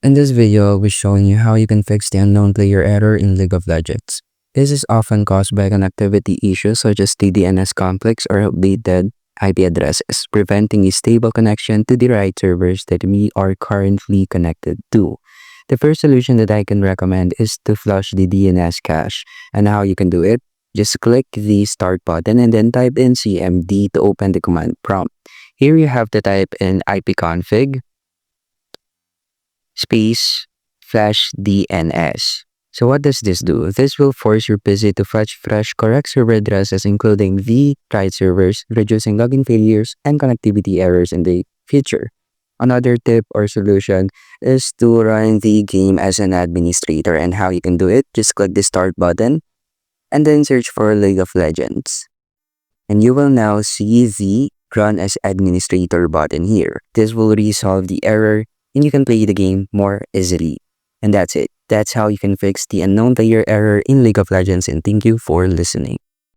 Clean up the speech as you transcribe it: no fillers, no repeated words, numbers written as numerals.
In this video, I'll be showing you how you can fix the unknown player error in League of Legends. This is often caused by connectivity issues such as DNS conflicts or outdated IP addresses, preventing a stable connection to the right servers that we are currently connected to. The first solution that I can recommend is to flush the DNS cache. And how you can do it? Just click the start button and then type in cmd to open the command prompt. Here you have to type in ipconfig space flash DNS. So what does this do? This will force your PC to fetch fresh correct server addresses including the right servers, reducing login failures and connectivity errors in the future. Another tip or solution is to run the game as an administrator, and how you can do it, just click the start button and then search for League of Legends. And you will now see the run as administrator button here. This will resolve the error and you can play the game more easily. And that's it. That's how you can fix the unknown player error in League of Legends, and thank you for listening.